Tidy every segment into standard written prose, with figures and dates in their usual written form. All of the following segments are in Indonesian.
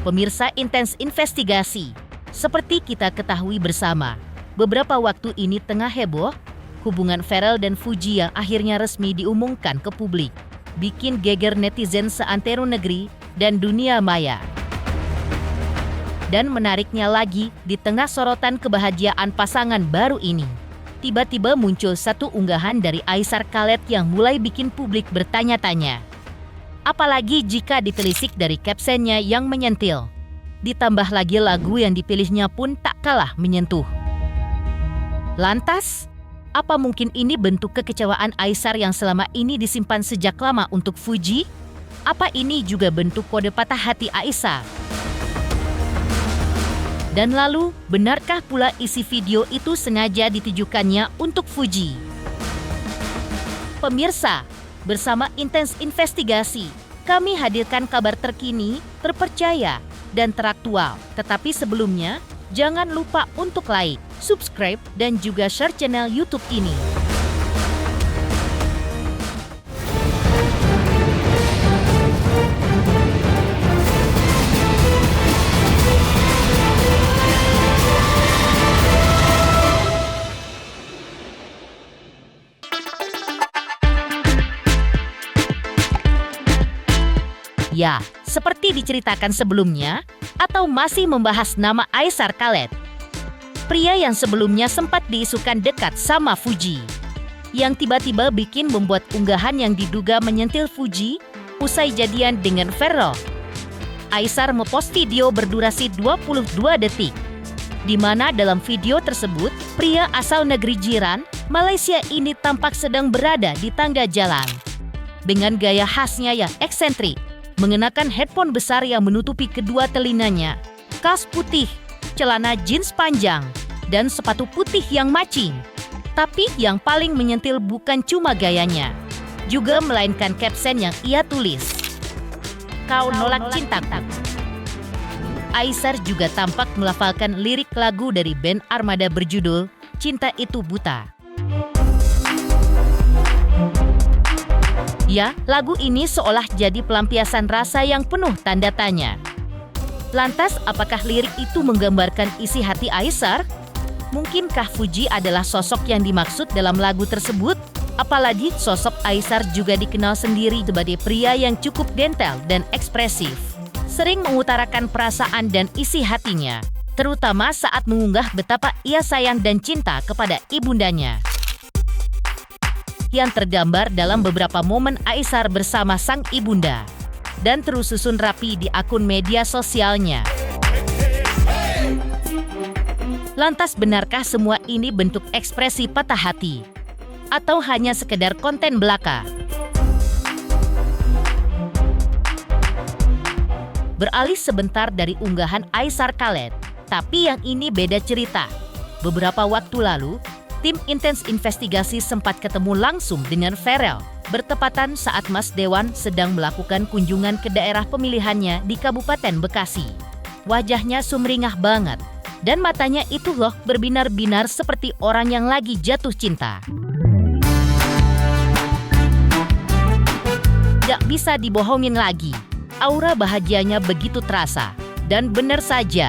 Pemirsa Intens Investigasi, seperti kita ketahui bersama, beberapa waktu ini tengah heboh hubungan Pharrell dan Fuji yang akhirnya resmi diumumkan ke publik, bikin geger netizen seantero negeri dan dunia maya. Dan menariknya lagi, di tengah sorotan kebahagiaan pasangan baru ini, tiba-tiba muncul satu unggahan dari Aisar Khaled yang mulai bikin publik bertanya-tanya. Apalagi jika ditelisik dari captionnya yang menyentil. Ditambah lagi lagu yang dipilihnya pun tak kalah menyentuh. Lantas, apa mungkin ini bentuk kekecewaan Aisar yang selama ini disimpan sejak lama untuk Fuji? Apa ini juga bentuk kode patah hati Aisar? Dan lalu, benarkah pula isi video itu sengaja ditujukannya untuk Fuji? Pemirsa, bersama Intens Investigasi, kami hadirkan kabar terkini, terpercaya, dan teraktual. Tetapi sebelumnya, jangan lupa untuk like, subscribe, dan juga share channel YouTube ini. Ya, seperti diceritakan sebelumnya, atau masih membahas nama Aisar Khaled. Pria yang sebelumnya sempat diisukan dekat sama Fuji. Yang tiba-tiba bikin membuat unggahan yang diduga menyentil Fuji usai jadian dengan Pharrell. Aisar mempost video berdurasi 22 detik. Di mana dalam video tersebut, pria asal negeri jiran, Malaysia ini tampak sedang berada di tangga jalan. Dengan gaya khasnya yang eksentrik, mengenakan headphone besar yang menutupi kedua telinganya, kaos putih, celana jeans panjang, dan sepatu putih yang matching. Tapi yang paling menyentil bukan cuma gayanya, juga melainkan caption yang ia tulis. Kau nolak cintaku. Aisar juga tampak melafalkan lirik lagu dari band Armada berjudul Cinta Itu Buta. Ya, lagu ini seolah jadi pelampiasan rasa yang penuh tanda tanya. Lantas, apakah lirik itu menggambarkan isi hati Aisar? Mungkinkah Fuji adalah sosok yang dimaksud dalam lagu tersebut? Apalagi sosok Aisar juga dikenal sendiri sebagai pria yang cukup gentle dan ekspresif. Sering mengutarakan perasaan dan isi hatinya, terutama saat mengunggah betapa ia sayang dan cinta kepada ibundanya. Yang tergambar dalam beberapa momen Aisar bersama sang ibunda, dan terus susun rapi di akun media sosialnya. Lantas benarkah semua ini bentuk ekspresi patah hati? Atau hanya sekedar konten belaka? Beralih sebentar dari unggahan Aisar Khaled, tapi yang ini beda cerita. Beberapa waktu lalu, tim Intens Investigasi sempat ketemu langsung dengan Pharrell, bertepatan saat Mas Dewan sedang melakukan kunjungan ke daerah pemilihannya di Kabupaten Bekasi. Wajahnya sumringah banget, dan matanya itu loh berbinar-binar seperti orang yang lagi jatuh cinta. Gak bisa dibohongin lagi, aura bahagianya begitu terasa. Dan benar saja,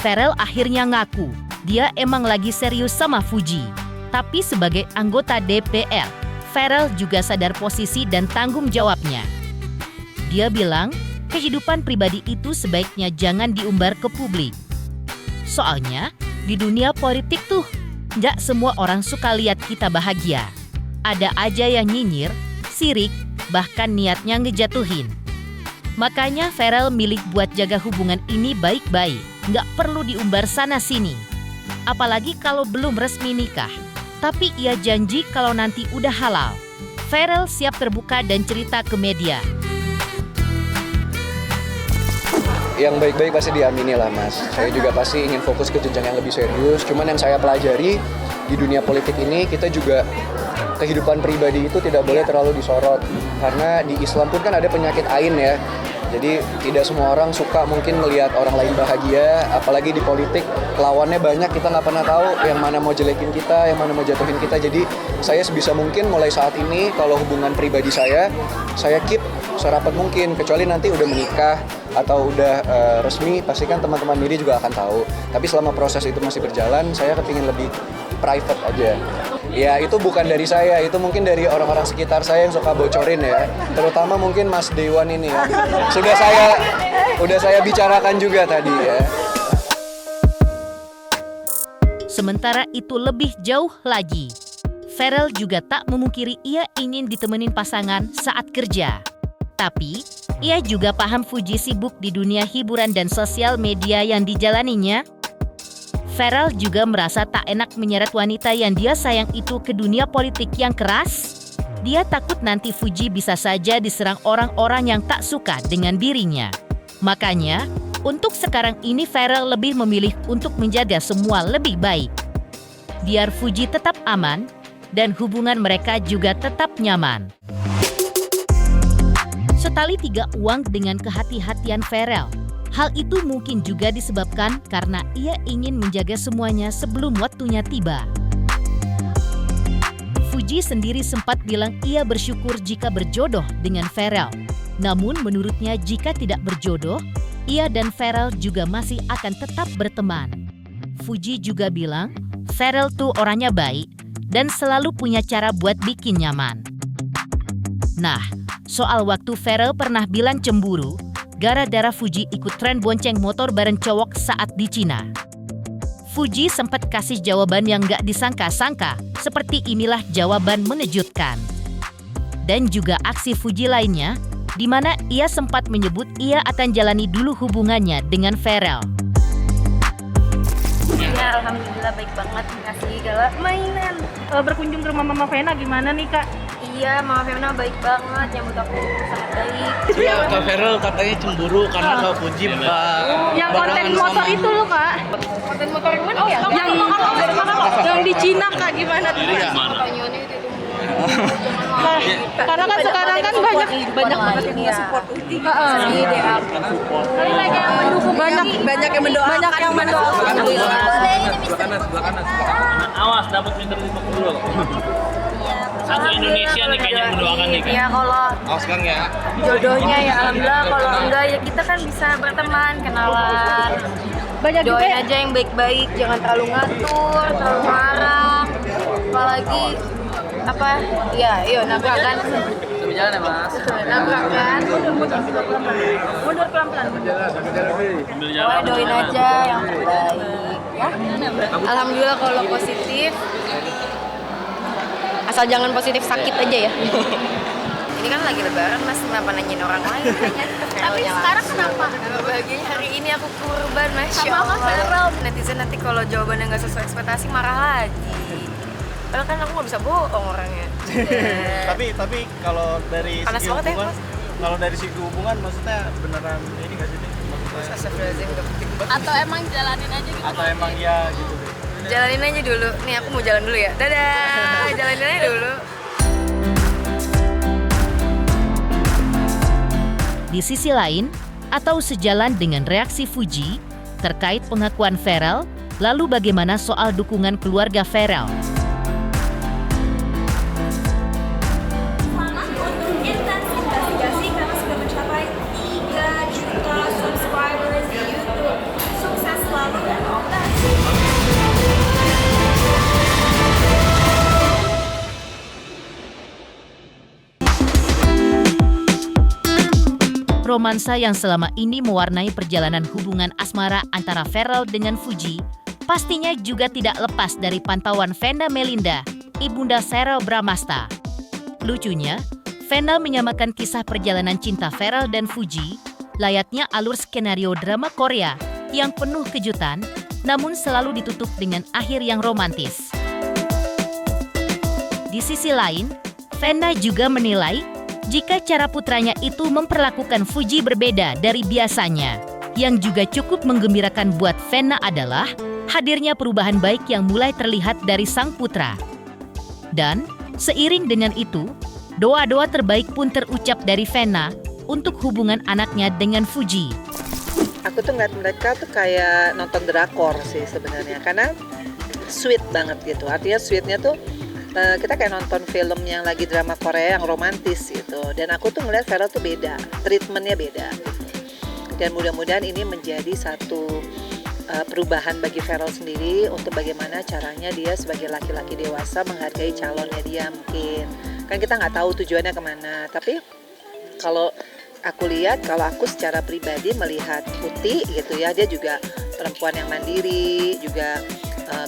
Pharrell akhirnya ngaku, dia emang lagi serius sama Fuji. Tapi sebagai anggota DPR, Pharrell juga sadar posisi dan tanggung jawabnya. Dia bilang, kehidupan pribadi itu sebaiknya jangan diumbar ke publik. Soalnya, di dunia politik tuh, nggak semua orang suka lihat kita bahagia. Ada aja yang nyinyir, sirik, bahkan niatnya ngejatuhin. Makanya Pharrell milih buat jaga hubungan ini baik-baik, nggak perlu diumbar sana-sini. Apalagi kalau belum resmi nikah. Tapi ia janji kalau nanti udah halal, Pharrell siap terbuka dan cerita ke media. Yang baik-baik pasti diamini lah mas. Saya juga pasti ingin fokus ke jenjang yang lebih serius. Cuman yang saya pelajari di dunia politik ini, kita juga kehidupan pribadi itu tidak boleh terlalu disorot. Karena di Islam pun kan ada penyakit ain ya. Jadi tidak semua orang suka mungkin melihat orang lain bahagia, apalagi di politik lawannya banyak, kita nggak pernah tahu yang mana mau jelekin kita, yang mana mau jatuhin kita. Jadi saya sebisa mungkin mulai saat ini kalau hubungan pribadi saya keep serapat mungkin, kecuali nanti udah menikah atau udah resmi, pasti kan teman-teman media juga akan tahu. Tapi selama proses itu masih berjalan, saya kepingin lebih private aja. Ya itu bukan dari saya, itu mungkin dari orang-orang sekitar saya yang suka bocorin ya. Terutama mungkin Mas Dewan ini ya. Udah saya bicarakan juga tadi ya. Sementara itu lebih jauh lagi, Pharrell juga tak memungkiri ia ingin ditemenin pasangan saat kerja. Tapi, ia juga paham Fuji sibuk di dunia hiburan dan sosial media yang dijalaninya. Pharrell juga merasa tak enak menyeret wanita yang dia sayang itu ke dunia politik yang keras. Dia takut nanti Fuji bisa saja diserang orang-orang yang tak suka dengan dirinya. Makanya, untuk sekarang ini Pharrell lebih memilih untuk menjaga semua lebih baik. Biar Fuji tetap aman, dan hubungan mereka juga tetap nyaman. Setali 3 uang dengan kehati-hatian Pharrell. Hal itu mungkin juga disebabkan karena ia ingin menjaga semuanya sebelum waktunya tiba. Fuji sendiri sempat bilang ia bersyukur jika berjodoh dengan Pharrell. Namun menurutnya jika tidak berjodoh, ia dan Pharrell juga masih akan tetap berteman. Fuji juga bilang, Pharrell tuh orangnya baik dan selalu punya cara buat bikin nyaman. Nah, soal waktu Pharrell pernah bilang cemburu, gara-gara Fuji ikut tren bonceng motor bareng cowok saat di Cina. Fuji sempat kasih jawaban yang gak disangka-sangka, seperti inilah jawaban mengejutkan. Dan juga aksi Fuji lainnya, di mana ia sempat menyebut ia akan jalani dulu hubungannya dengan Pharrell. Ya, alhamdulillah baik banget, ngasih segala mainan. Berkunjung ke rumah Mama Vena gimana nih Kak? Iya, Mama Fiona baik banget, nyambut aku sangat baik. Iya, Kak Pharrell katanya cemburu karena Kak Fuji Yang konten motor itu loh Kak? Konten motor yang mana ya? Yang di Cina Kak, gimana tuh Kak? Pertanyaannya itu Karena kan sekarang kan banyak banget yang nge-support Uti. Di DM. banyak yang mendukung, banyak yang mendoakan. Alhamdulillah. Awas dapat meter 50. Satu Indonesia nih kayaknya mendoakan nih kan. Ya kalau Awas Kang ya. jodohnya ya alhamdulillah, kalau enggak ya kita kan bisa berteman, kenalan. Banyak juga Doain aja yang baik-baik, jangan terlalu ngatur, terlalu marah. Apalagi apa? Ya, yuk nabrak kan. Berjalan ya Mas. Nabrak kan. mundur pelan-pelan. Pokoknya doain aja yang terbaik ya. Alhamdulillah kalau positif. Asal jangan positif sakit aja ya. Ini kan lagi lebaran Mas, kenapa nanyain orang lain? Tapi sekarang kenapa? Bahagianya hari ini aku kurban, Masya Allah. Netizen nanti kalau jawabannya nggak sesuai ekspektasi marah lagi. Padahal kan aku nggak bisa bohong orangnya. tapi kalau dari Panas segi banget ya, hubungan, Mas. kalau dari segi hubungan maksudnya beneran ini nggak sih? Maksudnya Astagfirullahaladzim, nggak penting banget. Atau emang jalanin aja gitu? atau emang ya gitu deh. Jalanin aja dulu. Nih aku mau jalan dulu ya. Dadah, jalanin aja dulu. Di sisi lain, atau sejalan dengan reaksi Fuji terkait pengakuan Pharrell, lalu bagaimana soal dukungan keluarga Pharrell? Untuk intens investigasi karena sudah mencapai 3 juta subscribers di YouTube. Sukses selalu dan all the best. Romansa yang selama ini mewarnai perjalanan hubungan asmara antara Pharrell dengan Fuji pastinya juga tidak lepas dari pantauan Vena Melinda, ibunda Cheryl Bramasta. Lucunya, Vena menyamakan kisah perjalanan cinta Pharrell dan Fuji layaknya alur skenario drama Korea yang penuh kejutan, namun selalu ditutup dengan akhir yang romantis. Di sisi lain, Vena juga menilai jika cara putranya itu memperlakukan Fuji berbeda dari biasanya. Yang juga cukup menggembirakan buat Vena adalah hadirnya perubahan baik yang mulai terlihat dari sang putra. Dan seiring dengan itu, doa-doa terbaik pun terucap dari Vena untuk hubungan anaknya dengan Fuji. Aku tuh ngeliat mereka tuh kayak nonton drakor sih sebenarnya, karena sweet banget gitu. Artinya sweetnya tuh kita kayak nonton film yang lagi drama Korea yang romantis gitu. Dan aku tuh ngeliat Pharrell tuh beda, treatmentnya beda gitu. Dan mudah-mudahan ini menjadi satu perubahan bagi Pharrell sendiri untuk bagaimana caranya dia sebagai laki-laki dewasa menghargai calonnya dia mungkin. Kan kita nggak tahu tujuannya kemana, tapi kalau aku lihat, kalau aku secara pribadi melihat Uti gitu ya, dia juga perempuan yang mandiri, juga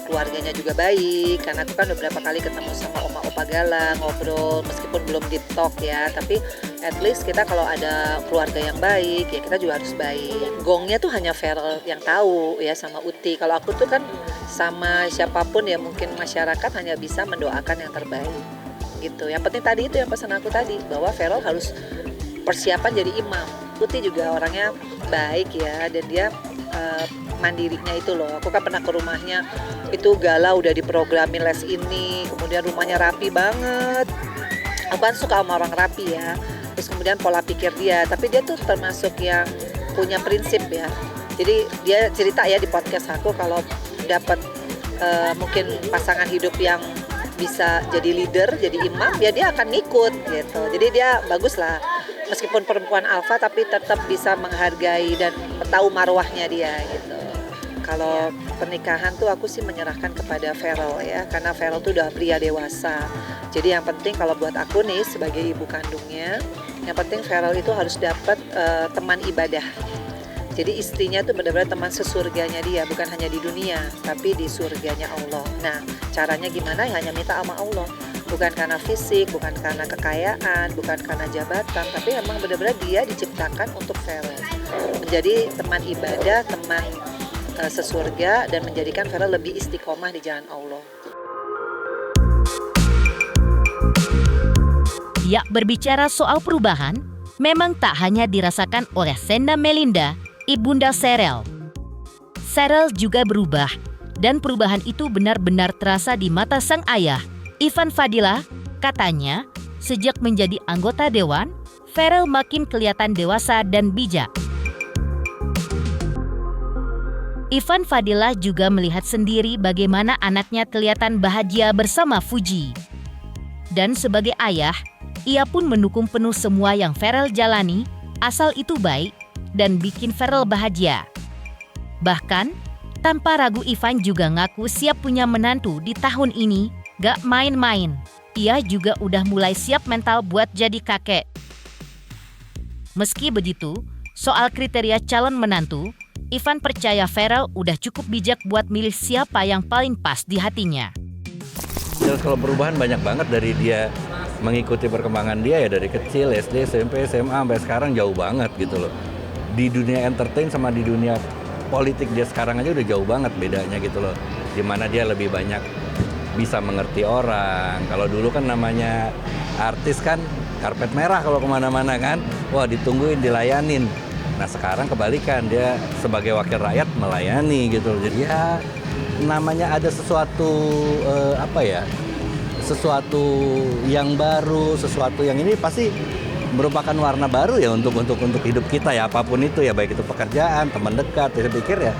keluarganya juga baik, karena aku kan beberapa kali ketemu sama Oma Opa Galang, ngobrol meskipun belum deep talk ya, tapi at least kita kalau ada keluarga yang baik ya kita juga harus baik. Gongnya tuh hanya Pharrell yang tahu ya sama Uti. Kalau aku tuh kan sama siapapun ya mungkin masyarakat hanya bisa mendoakan yang terbaik gitu. Yang penting tadi itu yang pesan aku tadi, bahwa Pharrell harus persiapan jadi imam. Uti juga orangnya baik ya, dan dia mandirinya itu loh. Aku kan pernah ke rumahnya, itu galau udah diprogramin les ini, kemudian rumahnya rapi banget. Aku kan suka sama orang rapi ya. Terus kemudian pola pikir dia, tapi dia tuh termasuk yang punya prinsip ya. Jadi dia cerita ya di podcast aku, kalau dapat mungkin pasangan hidup yang bisa jadi leader, jadi imam, ya dia akan ikut gitu. Jadi dia bagus lah, meskipun perempuan alfa tapi tetap bisa menghargai dan tahu marwahnya dia gitu. Kalau pernikahan tuh aku sih menyerahkan kepada Pharrell ya, karena Pharrell tuh udah pria dewasa. Jadi yang penting kalau buat aku nih sebagai ibu kandungnya, yang penting Pharrell itu harus dapat teman ibadah. Jadi istrinya tuh benar-benar teman sesurganya dia, bukan hanya di dunia, tapi di surganya Allah. Nah, caranya gimana? Ya hanya minta sama Allah. Bukan karena fisik, bukan karena kekayaan, bukan karena jabatan, tapi emang benar-benar dia diciptakan untuk Pharrell. Menjadi teman ibadah, teman sesurga, dan menjadikan Pharrell lebih istiqomah di jalan Allah. Ya, berbicara soal perubahan, memang tak hanya dirasakan oleh Senda Melinda, ibunda Pharrell. Pharrell juga berubah, dan perubahan itu benar-benar terasa di mata sang ayah, Ivan Fadila. Katanya, sejak menjadi anggota dewan, Pharrell makin kelihatan dewasa dan bijak. Ivan Fadila juga melihat sendiri bagaimana anaknya kelihatan bahagia bersama Fuji. Dan sebagai ayah, ia pun mendukung penuh semua yang Pharrell jalani, asal itu baik dan bikin Pharrell bahagia. Bahkan, tanpa ragu Ivan juga ngaku siap punya menantu di tahun ini, gak main-main. Ia juga udah mulai siap mental buat jadi kakek. Meski begitu, soal kriteria calon menantu, Ivan percaya Pharrell udah cukup bijak buat milih siapa yang paling pas di hatinya. Kalau perubahan banyak banget dari dia mengikuti perkembangan dia ya, dari kecil, SD, SMP, SMA, sampai sekarang jauh banget gitu loh. Di dunia entertain sama di dunia politik dia sekarang aja udah jauh banget bedanya gitu loh. Dimana dia lebih banyak bisa mengerti orang. Kalau dulu kan namanya artis kan karpet merah kalau kemana-mana kan. Wah, ditungguin, dilayanin. Nah sekarang kebalikan, dia sebagai wakil rakyat melayani gitu. Jadi ya namanya ada sesuatu sesuatu yang baru, sesuatu yang ini pasti merupakan warna baru ya untuk hidup kita ya, apapun itu ya, baik itu pekerjaan, teman dekat. Saya pikir ya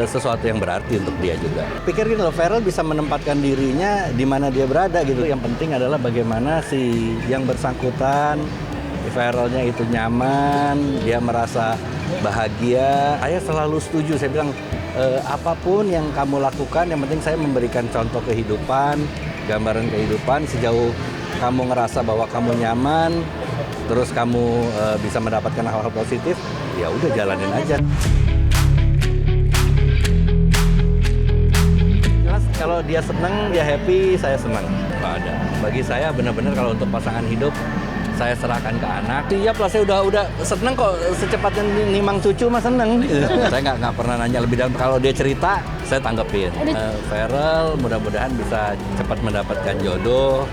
sesuatu yang berarti untuk dia juga. Pikir gini loh, Pharrell bisa menempatkan dirinya di mana dia berada gitu. Yang penting adalah bagaimana si yang bersangkutan, Pharrell-nya itu nyaman, dia merasa bahagia. Saya selalu setuju, saya bilang apapun yang kamu lakukan, yang penting saya memberikan contoh kehidupan, gambaran kehidupan. Sejauh kamu ngerasa bahwa kamu nyaman, terus kamu bisa mendapatkan hal-hal positif, ya udah jalanin aja. Jelas kalau dia senang, dia happy, saya senang. Nggak ada. Bagi saya benar-benar kalau untuk pasangan hidup, saya serahkan ke anak. Siap lah, saya udah seneng kok, secepatnya nimang cucu mah seneng. Saya nggak pernah nanya lebih dalam. Kalau dia cerita, saya tanggepin. Pharrell mudah-mudahan bisa cepat mendapatkan jodoh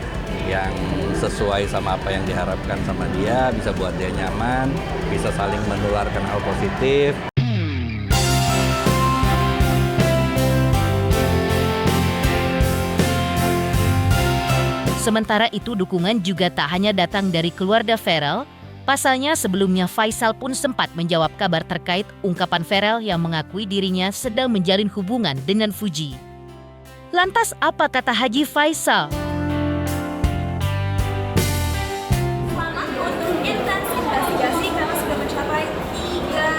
yang sesuai sama apa yang diharapkan sama dia, bisa buat dia nyaman, bisa saling menularkan hal positif. Sementara itu dukungan juga tak hanya datang dari keluarga Pharrell. Pasalnya sebelumnya Faisal pun sempat menjawab kabar terkait ungkapan Pharrell yang mengakui dirinya sedang menjalin hubungan dengan Fuji. Lantas apa kata Haji Faisal? Selamat untuk intensi investigasi karena sudah mencapai 3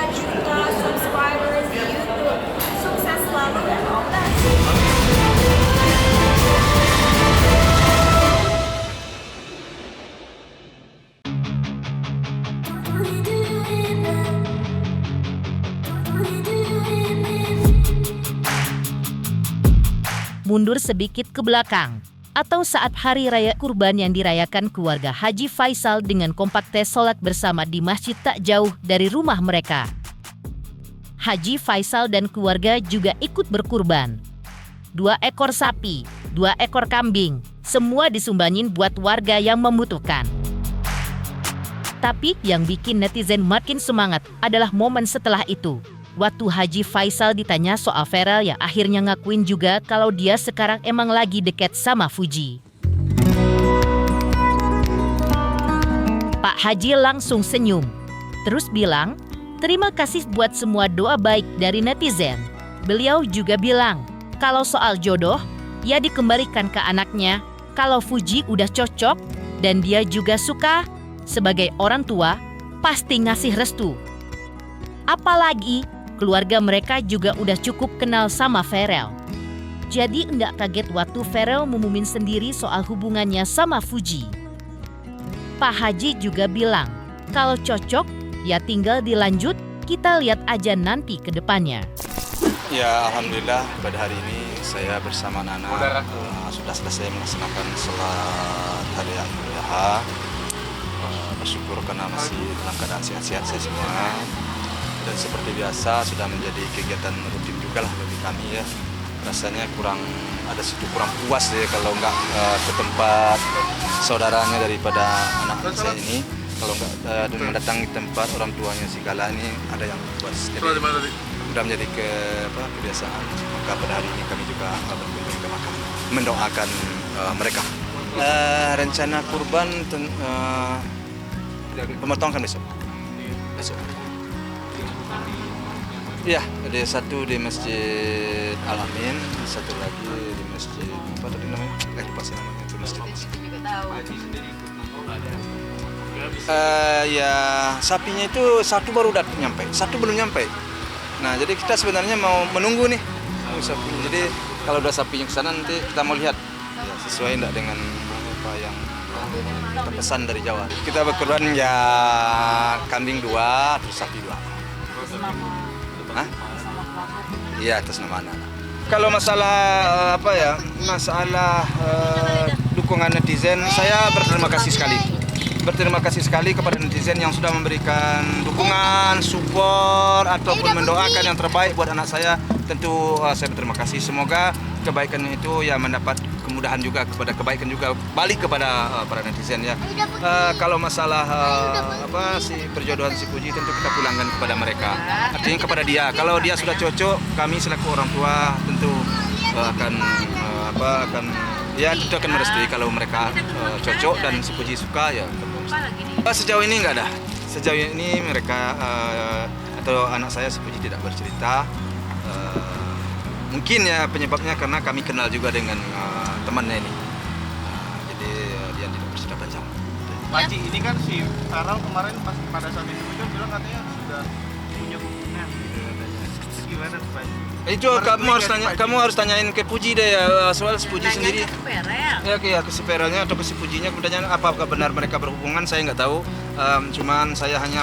mundur sedikit ke belakang, atau saat hari raya kurban yang dirayakan keluarga Haji Faisal dengan kompak sholat bersama di masjid tak jauh dari rumah mereka. Haji Faisal dan keluarga juga ikut berkurban. 2 ekor sapi, 2 ekor kambing, semua disumbangin buat warga yang membutuhkan. Tapi yang bikin netizen makin semangat adalah momen setelah itu. Waktu Haji Faisal ditanya soal Pharrell yang akhirnya ngakuin juga kalau dia sekarang emang lagi deket sama Fuji. Pak Haji langsung senyum, terus bilang, "Terima kasih buat semua doa baik dari netizen." Beliau juga bilang, kalau soal jodoh, ya dikembalikan ke anaknya. Kalau Fuji udah cocok dan dia juga suka, sebagai orang tua, pasti ngasih restu. Apalagi, keluarga mereka juga udah cukup kenal sama Pharrell. Jadi enggak kaget waktu Pharrell ngumumin sendiri soal hubungannya sama Fuji. Pak Haji juga bilang, kalau cocok, ya tinggal dilanjut, kita lihat aja nanti ke depannya. Ya, alhamdulillah pada hari ini saya bersama Nana sudah selesai melaksanakan sholat hari Idul Adha. Bersyukur karena masih dalam keadaan sehat-sehat saya semua. Dan seperti biasa sudah menjadi kegiatan rutin juga lah bagi kami ya. Rasanya ada kurang puas ya kalau nggak ke tempat saudaranya daripada anak saya ini. Kalau nggak mendatangi tempat orang tuanya si Gala ini ada yang puas. Jadi sudah menjadi kebiasaan. Maka pada hari ini kami juga berkunjung ke makam mendoakan mereka. Rencana kurban pemotongan kan besok. Iya, ada satu di Masjid Al-Amin, satu lagi di Masjid apa tadi namanya? Lupa sih namanya itu masjid. Ya sapinya itu satu baru nyampe, satu belum nyampe. Nah jadi kita sebenarnya mau menunggu nih sapi. Jadi kalau udah sapinya ke sana nanti kita mau lihat ya, sesuai enggak dengan apa yang pesan dari Jawa. Kita berkurban ya kambing 2, terus sapi 2. Hah? Iya atas nama anak. Kalau masalah masalah dukungan netizen, saya berterima kasih sekali. Berterima kasih sekali kepada netizen yang sudah memberikan dukungan, support ataupun mendoakan yang terbaik buat anak saya. Tentu saya berterima kasih. Semoga kebaikan itu ya mendapat kemudahan juga kepada kebaikan juga balik kepada para netizen ya. Kalau masalah si perjodohan si Fuji tentu kita pulangkan kepada mereka. Artinya kepada dia. Kalau dia sudah cocok, kami selaku orang tua tentu akan merestui kalau mereka cocok dan si Fuji suka ya. Sejauh ini nggak ada. Sejauh ini mereka atau anak saya si Fuji tidak bercerita. Mungkin ya penyebabnya karena kami kenal juga dengan temannya ini. Jadi dia tidak bercerita panjang. Pak Haji, ini kan si Pharrell kemarin pas pada saat itu kan bilang katanya sudah punya hubungan gitu katanya. Gimana tuh Pak Haji? Itu kamu harus tanyain ke Fuji deh ya, soal si Fuji sendiri. Ya ke si Pharrellnya atau ke si Fujinya kemudian apakah benar mereka berhubungan saya nggak tahu. Cuman saya hanya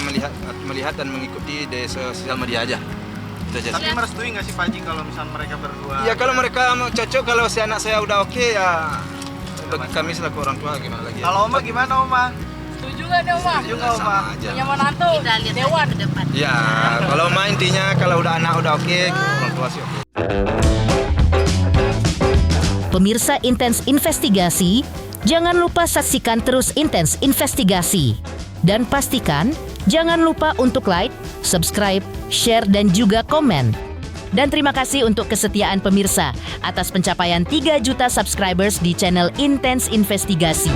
melihat dan mengikuti di sosial media aja. Tapi merestui nggak sih Pak Haji kalau misalnya mereka berdua? Ya kalau mereka cocok, kalau si anak saya udah oke ya bagi kami selaku orang tua gimana lagi? Kalau Oma gimana Oma? Setuju nggak nih Oma? Setuju nggak Oma? Punya menantu, Dewan. Ya kalau Oma intinya kalau udah anak udah oke, orang tua sih oke. Pemirsa Intens Investigasi, jangan lupa saksikan terus Intens Investigasi. Dan pastikan jangan lupa untuk like, subscribe, share, dan juga komen. Dan terima kasih untuk kesetiaan pemirsa atas pencapaian 3 juta subscribers di channel Intens Investigasi.